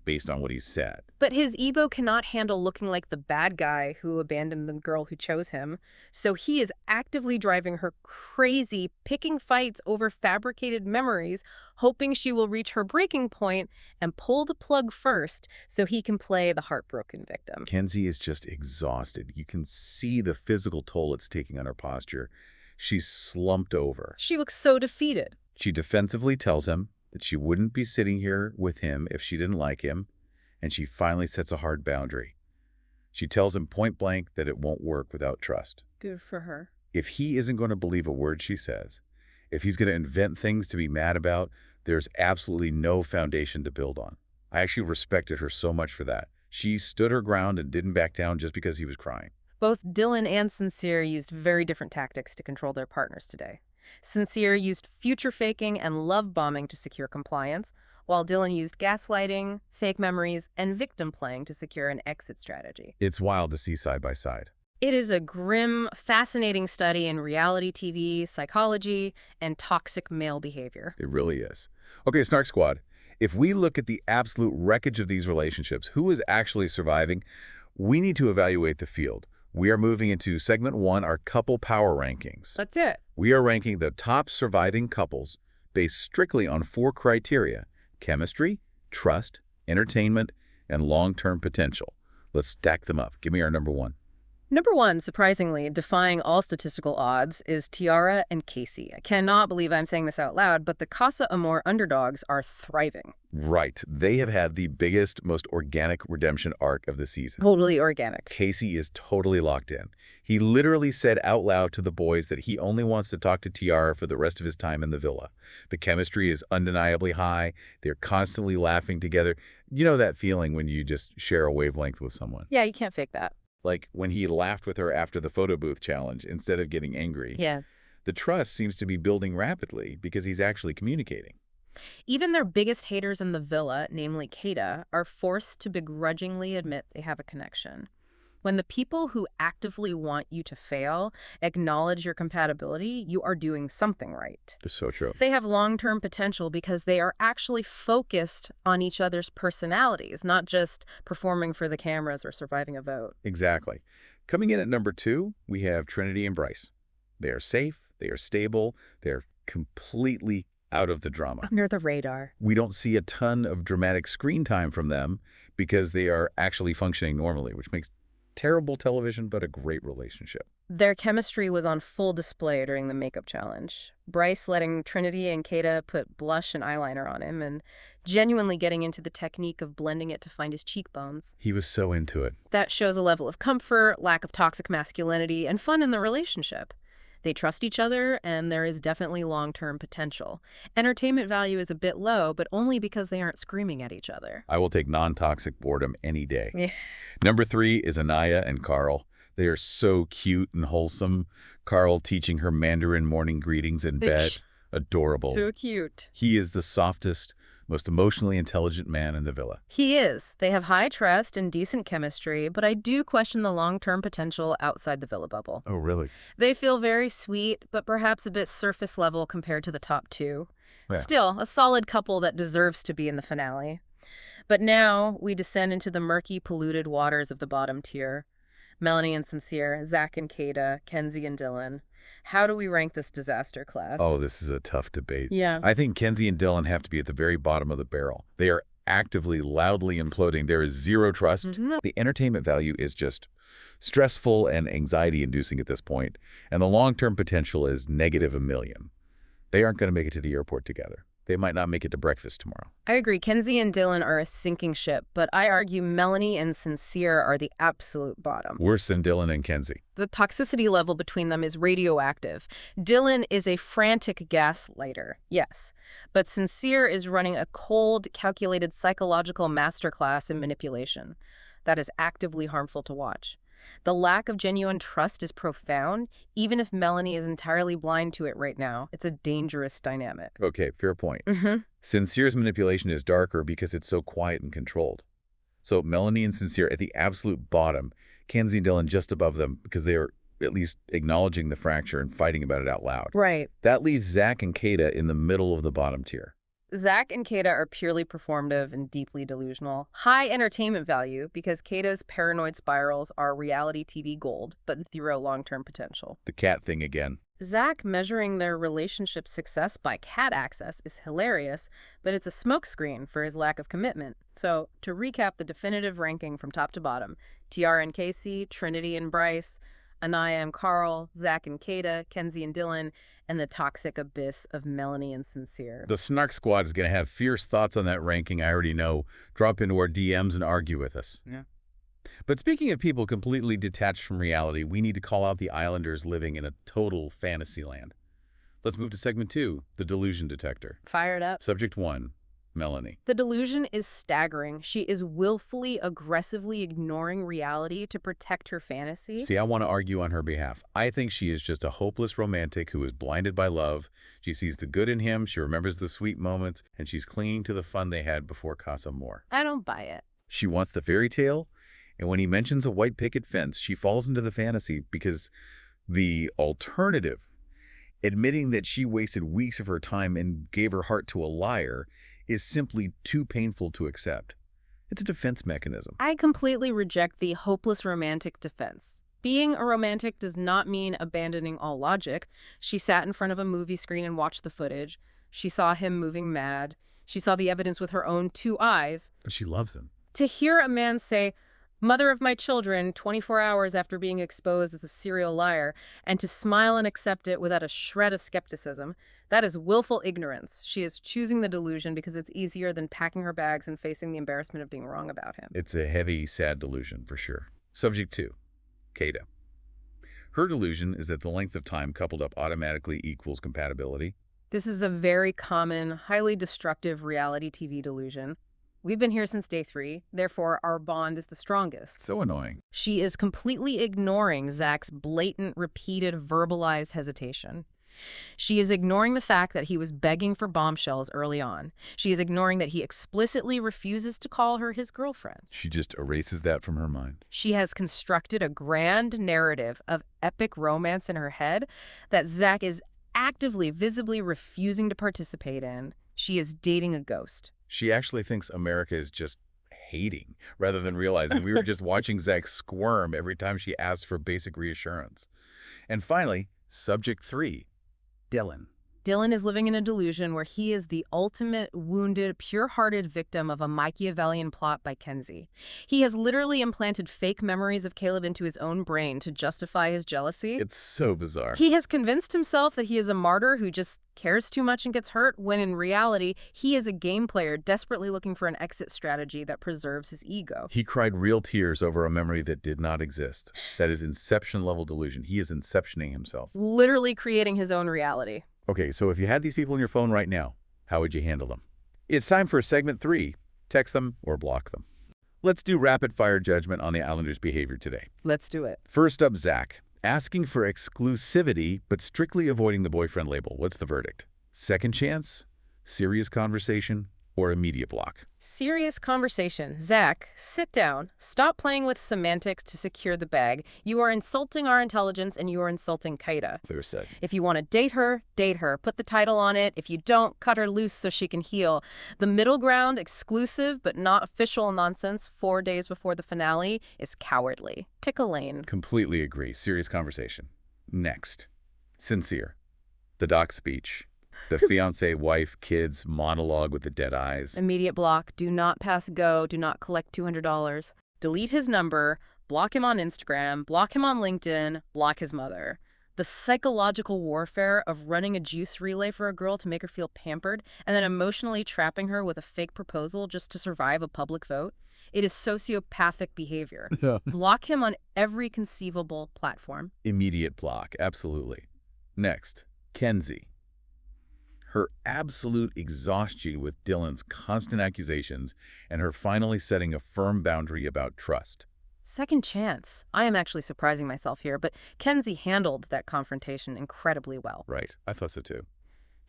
based on what he said. But his ego cannot handle looking like the bad guy who abandoned the girl who chose him. So he is actively driving her crazy, picking fights over fabricated memories, hoping she will reach her breaking point and pull the plug first so he can play the heartbroken victim. Kenzie is just exhausted. You can see the physical toll it's taking on her posture. She's slumped over. She looks so defeated. She defensively tells him that she wouldn't be sitting here with him if she didn't like him, and she finally sets a hard boundary. She tells him point blank that it won't work without trust. Good for her. If he isn't going to believe a word she says, if he's going to invent things to be mad about, there's absolutely no foundation to build on. I actually respected her so much for that. She stood her ground and didn't back down just because he was crying. Both Dylan and Sincere used very different tactics to control their partners today. Sincere used future faking and love bombing to secure compliance, while Dylan used gaslighting, fake memories, and victim playing to secure an exit strategy. It's wild to see side by side. It is a grim, fascinating study in reality TV, psychology, and toxic male behavior. It really is. Okay, Snark Squad, if we look at the absolute wreckage of these relationships, who is actually surviving, we need to evaluate the field. We are moving into segment 1, our couple power rankings. That's it. We are ranking the top surviving couples based strictly on 4 criteria: chemistry, trust, entertainment, and long-term potential. Let's stack them up. Give me our number 1. Number 1, surprisingly, defying all statistical odds, is Tiara and Casey. I cannot believe I'm saying this out loud, but the Casa Amor underdogs are thriving. Right. They have had the biggest, most organic redemption arc of the season. Totally organic. Casey is totally locked in. He literally said out loud to the boys that he only wants to talk to Tiara for the rest of his time in the villa. The chemistry is undeniably high. They're constantly laughing together. You know that feeling when you just share a wavelength with someone? Yeah, you can't fake that. Like when he laughed with her after the photo booth challenge instead of getting angry. Yeah. The trust seems to be building rapidly because he's actually communicating. Even their biggest haters in the villa, namely Kayda, are forced to begrudgingly admit they have a connection. When the people who actively want you to fail acknowledge your compatibility, you are doing something right. That's so true. They have long-term potential because they are actually focused on each other's personalities, not just performing for the cameras or surviving a vote. Exactly. Coming in at number 2, we have Trinity and Bryce. They are safe, they are stable, they're completely out of the drama. Under the radar. We don't see a ton of dramatic screen time from them because they are actually functioning normally, which makes terrible television, but a great relationship. Their chemistry was on full display during the makeup challenge. Bryce letting Trinity and Kayda put blush and eyeliner on him and genuinely getting into the technique of blending it to find his cheekbones. He was so into it. That shows a level of comfort, lack of toxic masculinity, and fun in the relationship. They trust each other, and there is definitely long-term potential. Entertainment value is a bit low, but only because they aren't screaming at each other. I will take non-toxic boredom any day. Yeah. Number 3 is Anaya and Carl. They are so cute and wholesome. Carl teaching her Mandarin morning greetings in bed. Adorable. So cute. He is the softest, most emotionally intelligent man in the villa. He is. They have high trust and decent chemistry, but I do question the long-term potential outside the villa bubble. Oh, really? They feel very sweet, but perhaps a bit surface level compared to the top 2. Yeah. Still, a solid couple that deserves to be in the finale. But now we descend into the murky, polluted waters of the bottom tier. Melanie and Sincere, Zach and Kayda, Kenzie and Dylan. How do we rank this disaster class? Oh, this is a tough debate. Yeah. I think Kenzie and Dylan have to be at the very bottom of the barrel. They are actively, loudly imploding. There is zero trust. The entertainment value is just stressful and anxiety-inducing at this point, and the long-term potential is -1,000,000. They aren't going to make it to the airport together. They might not make it to breakfast tomorrow. I agree. Kenzie and Dylan are a sinking ship, but I argue Melanie and Sincere are the absolute bottom. Worse than Dylan and Kenzie. The toxicity level between them is radioactive. Dylan is a frantic gaslighter, yes, but Sincere is running a cold, calculated psychological masterclass in manipulation that is actively harmful to watch. The lack of genuine trust is profound, even if Melanie is entirely blind to it right now. It's a dangerous dynamic. Okay, fair point. Sincere's manipulation is darker because it's so quiet and controlled. So Melanie and Sincere at the absolute bottom, Kenzie and Dylan just above them because they are at least acknowledging the fracture and fighting about it out loud. Right. That leaves Zach and Kayda in the middle of the bottom tier. Zach and Kayda are purely performative and deeply delusional. High entertainment value because Kayda's paranoid spirals are reality TV gold, but zero long-term potential. The cat thing again. Zach measuring their relationship success by cat access is hilarious, but it's a smokescreen for his lack of commitment. So, to recap the definitive ranking from top to bottom, TR and Casey, Trinity and Bryce, Anaya and Carl, Zach and Kayda, Kenzie and Dylan, and the toxic abyss of Melanie and Sincere. The Snark Squad is going to have fierce thoughts on that ranking, I already know. Drop into our DMs and argue with us. Yeah. But speaking of people completely detached from reality, we need to call out the Islanders living in a total fantasy land. Let's move to segment 2, the delusion detector. Fired up. Subject 1, Melanie. The delusion is staggering. She is willfully, aggressively ignoring reality to protect her fantasy. See, I want to argue on her behalf. I think she is just a hopeless romantic who is blinded by love. She sees the good in him, she remembers the sweet moments, and she's clinging to the fun they had before Casa Amor. I don't buy it. She wants the fairy tale, and when he mentions a white picket fence, she falls into the fantasy because the alternative, admitting that she wasted weeks of her time and gave her heart to a liar, is simply too painful to accept. It's a defense mechanism. I completely reject the hopeless romantic defense. Being a romantic does not mean abandoning all logic. She sat in front of a movie screen and watched the footage. She saw him moving mad. She saw the evidence with her own 2 eyes. But she loves him. To hear a man say, "Mother of my children," 24 hours after being exposed as a serial liar, and to smile and accept it without a shred of skepticism, that is willful ignorance. She is choosing the delusion because it's easier than packing her bags and facing the embarrassment of being wrong about him. It's a heavy, sad delusion, for sure. Subject 2, Kayda. Her delusion is that the length of time coupled up automatically equals compatibility. This is a very common, highly destructive reality TV delusion. We've been here since day 3, therefore our bond is the strongest. So annoying. She is completely ignoring Zach's blatant, repeated, verbalized hesitation. She is ignoring the fact that he was begging for bombshells early on. She is ignoring that he explicitly refuses to call her his girlfriend. She just erases that from her mind. She has constructed a grand narrative of epic romance in her head that Zach is actively, visibly refusing to participate in. She is dating a ghost. She actually thinks America is just hating, rather than realizing we were just watching Zach squirm every time she asks for basic reassurance. And finally, subject 3, Dylan. Dylan is living in a delusion where he is the ultimate wounded, pure-hearted victim of a Machiavellian plot by Kenzie. He has literally implanted fake memories of Caleb into his own brain to justify his jealousy. It's so bizarre. He has convinced himself that he is a martyr who just cares too much and gets hurt, when in reality, he is a game player desperately looking for an exit strategy that preserves his ego. He cried real tears over a memory that did not exist. That is Inception-level delusion. He is inceptioning himself. Literally creating his own reality. Okay, so if you had these people on your phone right now, how would you handle them? It's time for segment 3. Text them or block them. Let's do rapid-fire judgment on the Islanders' behavior today. Let's do it. First up, Zach. Asking for exclusivity, but strictly avoiding the boyfriend label. What's the verdict? Second chance, serious conversation, or immediate block? Serious conversation. Zach, sit down. Stop playing with semantics to secure the bag. You are insulting our intelligence and you are insulting Kayda. Clear set. If you want to date her, date her. Put the title on it. If you don't, cut her loose so she can heal. The middle ground, exclusive but not official nonsense 4 days before the finale, is cowardly. Pick a lane. Completely agree. Serious conversation. Next. Sincere. The doc speech. The fiancé, wife, kids, monologue with the dead eyes. Immediate block. Do not pass go. Do not collect $200. Delete his number. Block him on Instagram. Block him on LinkedIn. Block his mother. The psychological warfare of running a juice relay for a girl to make her feel pampered and then emotionally trapping her with a fake proposal just to survive a public vote. It is sociopathic behavior. Yeah. Block him on every conceivable platform. Immediate block. Absolutely. Next. Kenzie. Her absolute exhaustion with Dylan's constant accusations and her finally setting a firm boundary about trust. Second chance. I am actually surprising myself here, but Kenzie handled that confrontation incredibly well. Right. I thought so too.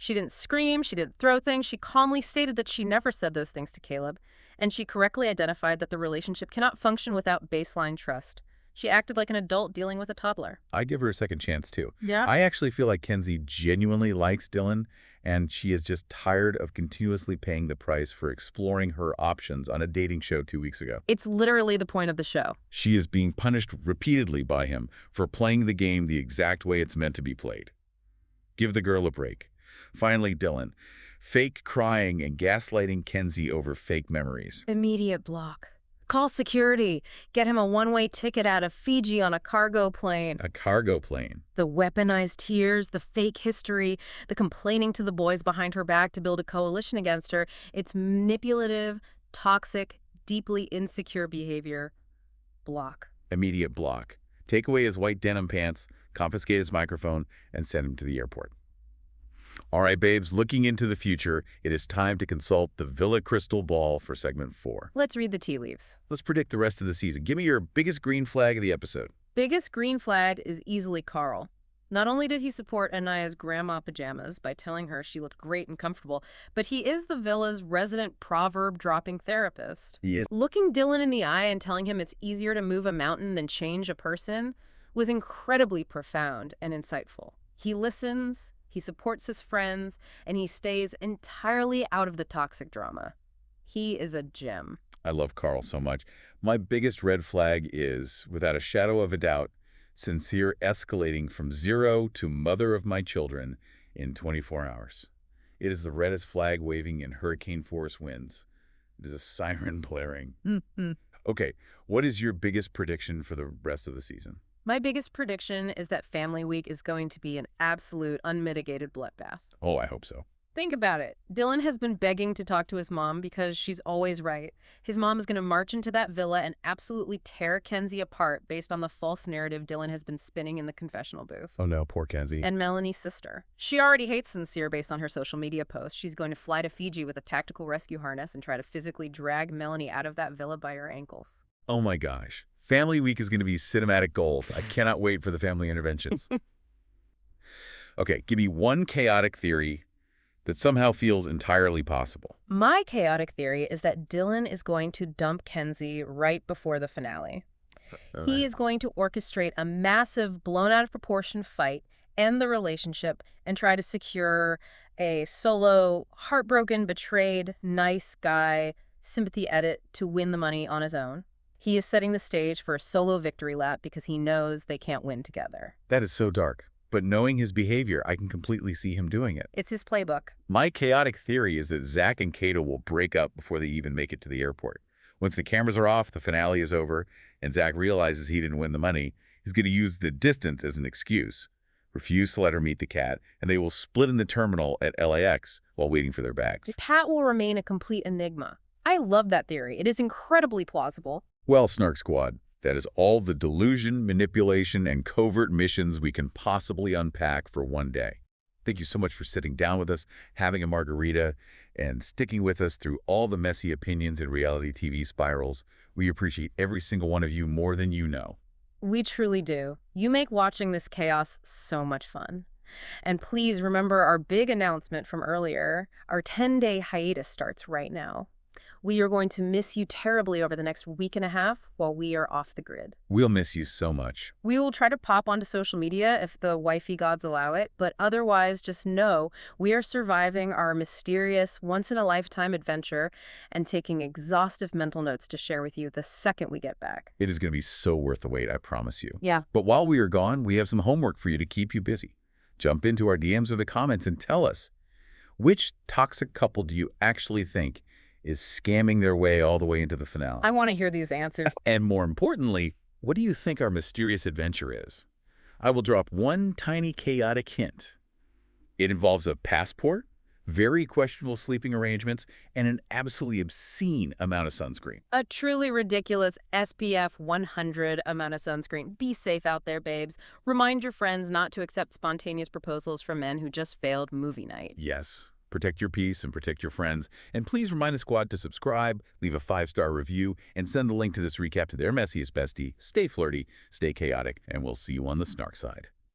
She didn't scream, she didn't throw things, she calmly stated that she never said those things to Caleb, and she correctly identified that the relationship cannot function without baseline trust. She acted like an adult dealing with a toddler. I give her a second chance, too. Yeah. I actually feel like Kenzie genuinely likes Dylan, and she is just tired of continuously paying the price for exploring her options on a dating show 2 weeks ago. It's literally the point of the show. She is being punished repeatedly by him for playing the game the exact way it's meant to be played. Give the girl a break. Finally, Dylan. Fake crying and gaslighting Kenzie over fake memories. Immediate block. Call security. Get him a one-way ticket out of Fiji on a cargo plane. A cargo plane. The weaponized tears, the fake history, the complaining to the boys behind her back to build a coalition against her. It's manipulative, toxic, deeply insecure behavior. Block. Immediate block. Take away his white denim pants, confiscate his microphone, and send him to the airport. All right, babes, looking into the future, it is time to consult the Villa Crystal Ball for segment 4. Let's read the tea leaves. Let's predict the rest of the season. Give me your biggest green flag of the episode. Biggest green flag is easily Carl. Not only did he support Anaya's grandma pajamas by telling her she looked great and comfortable, but he is the villa's resident proverb-dropping therapist. He is. Looking Dylan in the eye and telling him it's easier to move a mountain than change a person was incredibly profound and insightful. He listens, he supports his friends, and he stays entirely out of the toxic drama. He is a gem. I love Carl so much. My biggest red flag is, without a shadow of a doubt, Sincere escalating from zero to mother of my children in 24 hours. It is the reddest flag waving in hurricane force winds. It is a siren blaring. Okay, what is your biggest prediction for the rest of the season? My biggest prediction is that Family Week is going to be an absolute, unmitigated bloodbath. Oh, I hope so. Think about it. Dylan has been begging to talk to his mom because she's always right. His mom is going to march into that villa and absolutely tear Kenzie apart based on the false narrative Dylan has been spinning in the confessional booth. Oh no, poor Kenzie. And Melanie's sister. She already hates Sincere based on her social media posts. She's going to fly to Fiji with a tactical rescue harness and try to physically drag Melanie out of that villa by her ankles. Oh my gosh. Family Week is going to be cinematic gold. I cannot wait for the family interventions. Okay, give me one chaotic theory that somehow feels entirely possible. My chaotic theory is that Dylan is going to dump Kenzie right before the finale. He is going to orchestrate a massive, blown out of proportion fight, end the relationship, and try to secure a solo, heartbroken, betrayed, nice guy sympathy edit to win the money on his own. He is setting the stage for a solo victory lap because he knows they can't win together. That is so dark. But knowing his behavior, I can completely see him doing it. It's his playbook. My chaotic theory is that Zach and Kayda will break up before they even make it to the airport. Once the cameras are off, the finale is over, and Zach realizes he didn't win the money, he's going to use the distance as an excuse, refuse to let her meet the cat, and they will split in the terminal at LAX while waiting for their bags. Pat will remain a complete enigma. I love that theory. It is incredibly plausible. Well, Snark Squad, that is all the delusion, manipulation, and covert missions we can possibly unpack for one day. Thank you so much for sitting down with us, having a margarita, and sticking with us through all the messy opinions and reality TV spirals. We appreciate every single one of you more than you know. We truly do. You make watching this chaos so much fun. And please remember our big announcement from earlier. Our 10-day hiatus starts right now. We are going to miss you terribly over the next week and a half while we are off the grid. We'll miss you so much. We will try to pop onto social media if the wifey gods allow it, but otherwise just know we are surviving our mysterious, once-in-a-lifetime adventure and taking exhaustive mental notes to share with you the second we get back. It is going to be so worth the wait, I promise you. Yeah. But while we are gone, we have some homework for you to keep you busy. Jump into our DMs or the comments and tell us, which toxic couple do you actually think is scamming their way all the way into the finale? I want to hear these answers. And more importantly, what do you think our mysterious adventure is? I will drop one tiny chaotic hint. It involves a passport, very questionable sleeping arrangements, and an absolutely obscene amount of sunscreen. A truly ridiculous SPF 100 amount of sunscreen. Be safe out there, babes. Remind your friends not to accept spontaneous proposals from men who just failed movie night. Yes. Protect your peace and protect your friends. And please remind the squad to subscribe, leave a 5-star review, and send the link to this recap to their messiest bestie. Stay flirty, stay chaotic, and we'll see you on the snark side.